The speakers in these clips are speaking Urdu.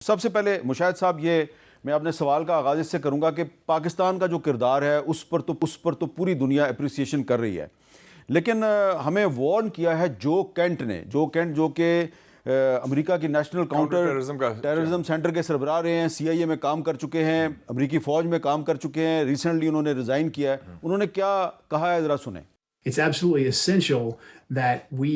سب سے پہلے مشاہد صاحب یہ میں اپنے سوال کا آغاز اس سے کروں گا کہ پاکستان کا جو کردار ہے اس پر تو پوری دنیا اپریسیشن کر رہی ہے، لیکن ہمیں وارن کیا ہے جو کینٹ جو کہ امریکہ کی نیشنل کاؤنٹر ٹیررزم سینٹر کے سربراہ رہے ہیں، CIA میں کام کر چکے ہیں، امریکی فوج میں کام کر چکے ہیں، ریسنٹلی انہوں نے ریزائن کیا ہے، انہوں نے کیا کہا ہے ذرا سنیں۔ It's absolutely essential that we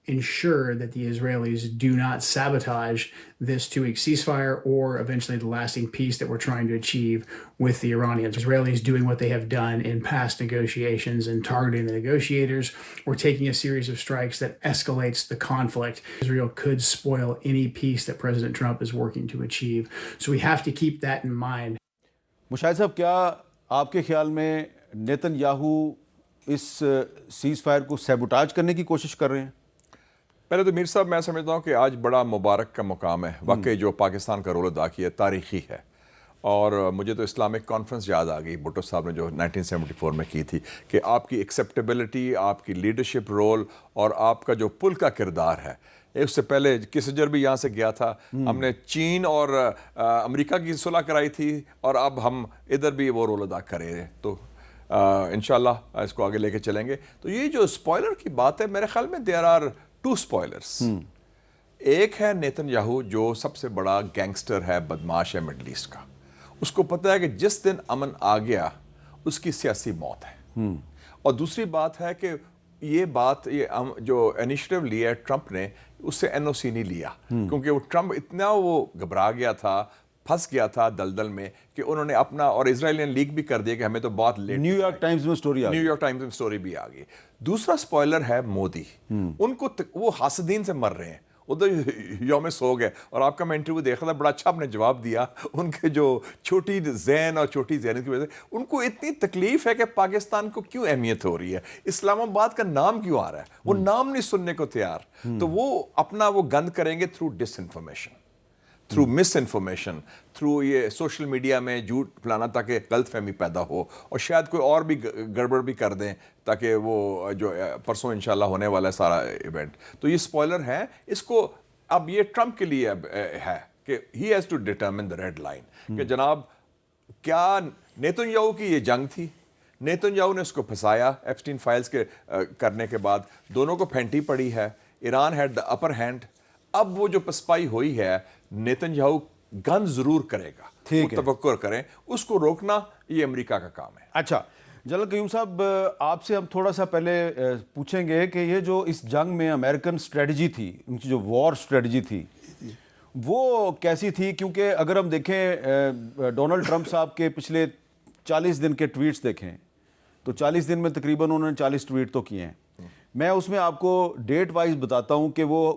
ensure that the Israelis do not sabotage this two-week ceasefire or eventually the lasting peace that we're trying to achieve with the Iranians. Israelis doing what they have done in past negotiations and targeting the negotiators or taking a series of strikes that escalates the conflict. Israel could spoil any peace that President Trump is working to achieve. So we have to keep that in mind. Mushahid صاحب، کیا آپ کے خیال میں نیتن یاہو اس سیز فائر کو سیبوٹاج کرنے کی کوشش کر رہے ہیں؟ پہلے تو میر صاحب میں سمجھتا ہوں کہ آج بڑا مبارک کا مقام ہے، واقعی جو پاکستان کا رول ادا کیا ہے تاریخی ہے، اور مجھے تو اسلامک کانفرنس یاد آ گئی بھٹو صاحب نے جو 1974 میں کی تھی، کہ آپ کی ایکسیپٹیبلٹی، آپ کی لیڈرشپ رول اور آپ کا جو پل کا کردار ہے۔ اس سے پہلے کسنجر بھی یہاں سے گیا تھا، ہم نے چین اور امریکہ کی صلح کرائی تھی، اور اب ہم ادھر بھی وہ رول ادا کرے ہیں، تو انشاءاللہ اس کو آگے لے کے چلیں گے۔ تو یہ جو اسپوائلر کی بات ہے، میرے خیال میں دیر آر ٹو اسپوائلرس۔ ایک ہے نیتن یاہو جو سب سے بڑا گینگسٹر ہے، بدماش ہے مڈل ایسٹ کا، اس کو پتہ ہے کہ جس دن امن آ گیا اس کی سیاسی موت ہے۔ اور دوسری بات ہے کہ یہ جو انیشیٹو لیا ہے ٹرمپ نے، اس سے NOC نہیں لیا، کیونکہ وہ ٹرمپ اتنا وہ گھبرا گیا تھا، پھنس گیا تھا دلدل میں، کہ انہوں نے اپنا اور اسرائیلین لیک بھی کر دیا کہ ہمیں تو بہت لیٹ۔ نیو یارک ٹائمز میں سٹوری بھی آ گئی۔ دوسرا سپوائلر ہے مودی، ان کو وہ حاسدین سے مر رہے ہیں، ادھر یوم سوگ ہے، اور آپ کا میں انٹرویو دیکھا تھا، بڑا اچھا آپ نے جواب دیا، ان کے جو چھوٹی ذہن اور چھوٹی ذہنیت کی وجہ سے ان کو اتنی تکلیف ہے کہ پاکستان کو کیوں اہمیت ہو رہی ہے، اسلام آباد کا نام کیوں آ رہا ہے، وہ نام نہیں سننے کو تیار، تو وہ اپنا وہ گند کریں گے تھرو ڈس انفارمیشن، تھرو مس انفارمیشن، تھرو یہ سوشل میڈیا میں جھوٹ پھیلانا، تاکہ غلط فہمی پیدا ہو، اور شاید کوئی اور بھی گڑبڑ بھی کر دیں، تاکہ وہ جو پرسوں انشاءاللہ ہونے والا ہے سارا ایونٹ۔ تو یہ سپوائلر ہے، اس کو اب یہ ٹرمپ کے لیے ہے کہ he has to determine the red line, کہ جناب کیا نیتن یاہو کی یہ جنگ تھی، نیتن یاہو نے اس کو پھنسایا ایپسٹین فائلز کے کرنے کے بعد، دونوں کو پھینٹی پڑی ہے، Iran had the upper hand, اب وہ جو پسپائی ہوئی ہے نیتن یاہو گن ضرور کرے گا، توقع کریں، اس کو روکنا یہ امریکہ کا کام ہے۔ اچھا جنرل قیوم صاحب، آپ سے ہم تھوڑا سا پہلے پوچھیں گے کہ یہ جو اس جنگ میں امریکن سٹریٹجی تھی، ان کی جو وار سٹریٹجی تھی، وہ کیسی تھی؟ کیونکہ اگر ہم دیکھیں ڈونلڈ ٹرمپ صاحب کے پچھلے 40 دن کے ٹویٹس دیکھیں تو 40 دن میں تقریباً انہوں نے 40 ٹویٹ تو کیے ہیں۔ میں اس میں آپ کو ڈیٹ وائز بتاتا ہوں کہ وہ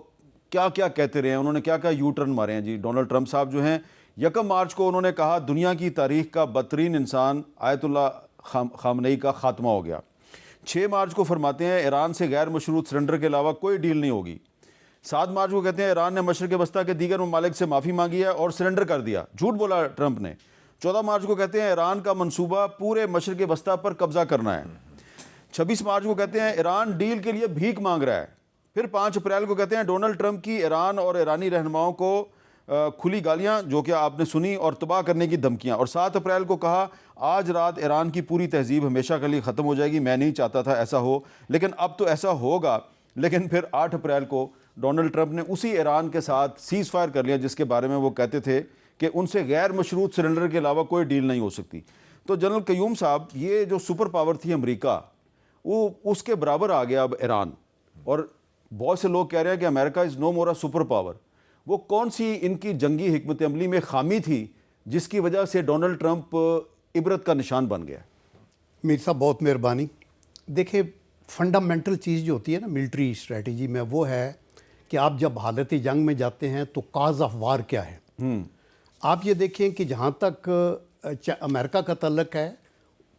کیا کیا کہتے رہے ہیں، انہوں نے کیا کیا یو ٹرن مارے ہیں۔ جی ڈونلڈ ٹرمپ صاحب جو ہیں، 1 مارچ کو انہوں نے کہا دنیا کی تاریخ کا بدترین انسان آیت اللہ خامنئی کا خاتمہ ہو گیا۔ 6 مارچ کو فرماتے ہیں ایران سے غیر مشروط سرنڈر کے علاوہ کوئی ڈیل نہیں ہوگی۔ 7 مارچ کو کہتے ہیں ایران نے مشرق وسطیٰ کے دیگر ممالک سے معافی مانگی ہے اور سرنڈر کر دیا، جھوٹ بولا ٹرمپ نے۔ 14 مارچ کو کہتے ہیں ایران کا منصوبہ پورے مشرق وسطیٰ پر قبضہ کرنا ہے۔ 26 مارچ کو کہتے ہیں ایران ڈیل کے لیے بھیک مانگ رہا ہے۔ پھر 5 اپریل کو کہتے ہیں ڈونلڈ ٹرمپ کی ایران اور ایرانی رہنماؤں کو کھلی گالیاں، جو کہ آپ نے سنی، اور تباہ کرنے کی دھمکیاں، اور 7 اپریل کو کہا آج رات ایران کی پوری تہذیب ہمیشہ کے لیے ختم ہو جائے گی، میں نہیں چاہتا تھا ایسا ہو لیکن اب تو ایسا ہوگا۔ لیکن پھر 8 اپریل کو ڈونلڈ ٹرمپ نے اسی ایران کے ساتھ سیز فائر کر لیا جس کے بارے میں وہ کہتے تھے کہ ان سے غیر مشروط سرنڈر کے علاوہ کوئی ڈیل نہیں ہو سکتی۔ تو جنرل قیوم صاحب، یہ جو سپر پاور تھی امریکہ، وہ اس کے برابر آ گیا اب ایران، اور بہت سے لوگ کہہ رہے ہیں کہ امریکہ از نو مور اے سپر پاور۔ وہ کون سی ان کی جنگی حکمت عملی میں خامی تھی جس کی وجہ سے ڈونلڈ ٹرمپ عبرت کا نشان بن گیا؟ میر صاحب بہت مہربانی۔ دیکھیں، فنڈامنٹل چیز جو ہوتی ہے نا ملٹری اسٹریٹجی میں، وہ ہے کہ آپ جب حالت جنگ میں جاتے ہیں تو کاز آف وار کیا ہے۔ آپ یہ دیکھیں کہ جہاں تک امریکہ کا تعلق ہے،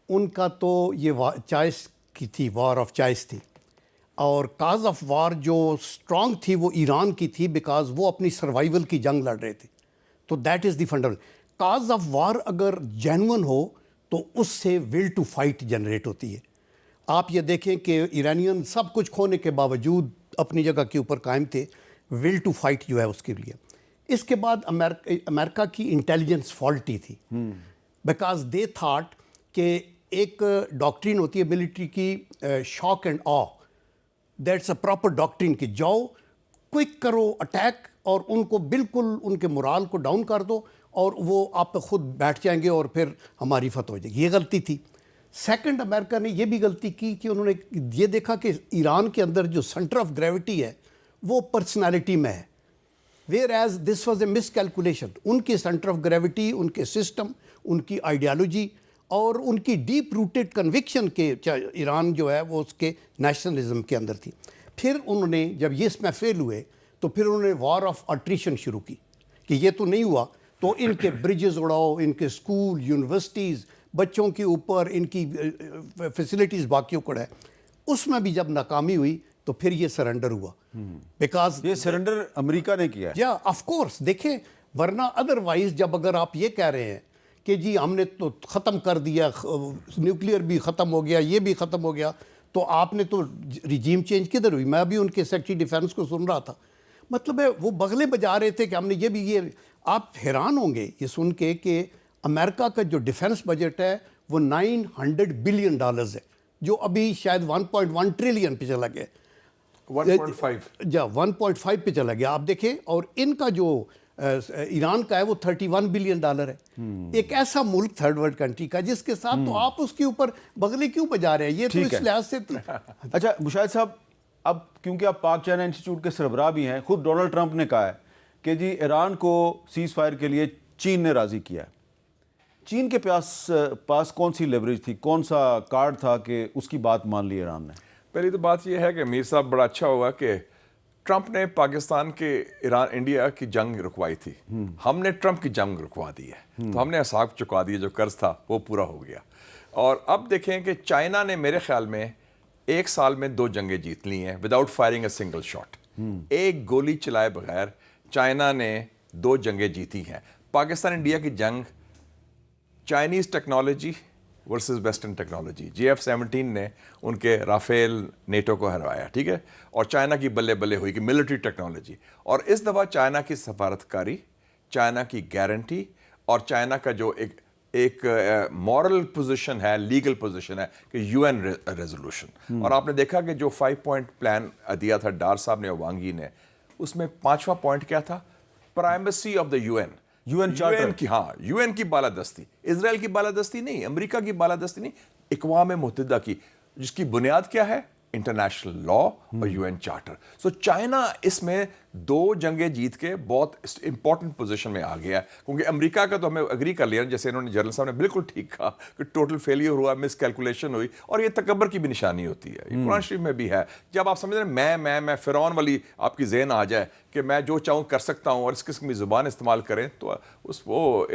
ان کا تو یہ چائس کی تھی، وار آف چائس تھی، اور کاز آف وار جو اسٹرانگ تھی وہ ایران کی تھی، بیکاز وہ اپنی سروائیول کی جنگ لڑ رہے تھے۔ تو that is the fundamental cause of war. اگر جینون ہو تو اس سے ول ٹو فائٹ جنریٹ ہوتی ہے۔ آپ یہ دیکھیں کہ ایرانین سب کچھ کھونے کے باوجود اپنی جگہ کے اوپر قائم تھے، ول ٹو فائٹ جو ہے اس کے لیے۔ اس کے بعد امریکہ کی انٹیلیجنس فالٹی تھی، بیکاز دے تھاٹ کہ ایک ڈاکٹرین ہوتی ہے ملٹری کی، shock and awe, that's a proper doctrine کہ جاؤ کوئک کرو اٹیک اور ان کو بالکل ان کے مورال کو ڈاؤن کر دو اور وہ آپ پہ خود بیٹھ جائیں گے اور پھر ہماری فتح ہو جائے گی. یہ غلطی تھی. سیکنڈ، امریکہ نے یہ بھی غلطی کی کہ انہوں نے یہ دیکھا کہ ایران کے اندر جو سینٹر آف گریوٹی ہے وہ پرسنالٹی میں ہے، ویئر ایز دس واز اے مس کیلکولیشن. ان کی سینٹر آف گریوٹی، ان کے سسٹم، ان کی آئیڈیالوجی اور ان کی ڈیپ روٹیڈ کنوکشن کے ایران جو ہے وہ اس کے نیشنلزم کے اندر تھی. پھر انہوں نے جب یہ اس میں فیل ہوئے تو پھر انہوں نے وار آف اٹریشن شروع کی کہ یہ تو نہیں ہوا تو ان کے برجز اڑاؤ، ان کے اسکول، یونیورسٹیز، بچوں کے اوپر ان کی فیسلٹیز باقیوں کو اڑائے. اس میں بھی جب ناکامی ہوئی تو پھر یہ سرنڈر ہوا، بیکاز یہ سرنڈر امریکہ نے کیا ہے. یا آف کورس دیکھیں، ورنہ ادروائز جب اگر آپ یہ کہہ رہے ہیں کہ جی ہم نے تو ختم کر دیا، نیوکلیئر بھی ختم ہو گیا، یہ بھی ختم ہو گیا، تو آپ نے تو ریجیم چینج کدھر ہوئی؟ میں بھی ان کے سیکرٹری ڈیفینس کو سن رہا تھا. مطلب ہے وہ بغلے بجا رہے تھے کہ ہم نے یہ بھی. یہ آپ حیران ہوں گے یہ سن کے کہ امریکہ کا جو ڈیفینس بجٹ ہے وہ $900 بلین ہے، جو ابھی شاید 1.1 ٹریلین پہ چلا گیا، 1.5 پہ چلا گیا. آپ دیکھیں، اور ان کا جو ایران کا ہے وہ $31 بلین ہے. ایک ایسا ملک تھرڈ ورلڈ کنٹری کا جس کے ساتھ تو آپ اس کے اوپر بغلے کیوں بجا رہے ہیں؟ یہ تو اس لحاظ سے اچھا مشاہد صاحب، اب کیونکہ آپ پاک چائنا انسٹیٹیوٹ کے سربراہ بھی ہیں، خود ڈونلڈ ٹرمپ نے کہا ہے کہ جی ایران کو سیز فائر کے لیے چین نے راضی کیا ہے. چین کے پاس کون سی لیوریج تھی، کون سا کارڈ تھا کہ اس کی بات مان لی ایران نے؟ پہلی تو بات یہ ہے کہ میر صاحب بڑا اچھا ہوا کہ ٹرمپ نے پاکستان کے ایران انڈیا کی جنگ رکوائی تھی، ہم نے ٹرمپ کی جنگ رکوا دی ہے، تو ہم نے حساب چکا دیا، جو قرض تھا وہ پورا ہو گیا. اور اب دیکھیں کہ چائنا نے میرے خیال میں 1 سال میں 2 جنگیں جیت لی ہیں without firing a single shot. ایک گولی چلائے بغیر چائنا نے 2 جنگیں جیتی ہیں. پاکستان انڈیا کی جنگ Chinese technology versus western technology, JF-17 نے ان کے رافیل نیٹو کو ہروایا، ٹھیک ہے، اور چائنا کی بلے بلے ہوئی کہ ملٹری ٹیکنالوجی. اور اس دفعہ چائنا کی سفارتکاری، چائنا کی گارنٹی اور چائنا کا جو ایک مورل پوزیشن ہے، لیگل پوزیشن ہے کہ UN ریزولوشن. اور آپ نے دیکھا کہ جو 5 پوائنٹ پلان دیا تھا ڈار صاحب نے، وانگی نے، اس میں 5واں پوائنٹ کیا تھا؟ پرائمیسی آف دا UN کی، ہاں، UN کی بالادستی، اسرائیل کی بالادستی نہیں، امریکہ کی بالادستی نہیں، اقوام متحدہ کی، جس کی بنیاد کیا ہے؟ انٹرنیشنل لا اور UN چارٹر. سو چائنا اس میں 2 جنگیں جیت کے بہت امپورٹنٹ پوزیشن میں آ گیا، کیونکہ امریکہ کا تو ہمیں اگری کر لیا، جیسے انہوں نے جنرل صاحب نے بالکل ٹھیک کہا کہ ٹوٹل فیلئر ہوا، مس کیلکولیشن ہوئی، اور یہ تکبر کی بھی نشانی ہوتی ہے. یہ قرآن شریف میں بھی ہے. جب آپ سمجھ رہے ہیں میں فرعون والی آپ کی ذہن آ جائے کہ میں جو چاہوں کر سکتا ہوں اور اس قسم کی زبان استعمال کریں، تو وہ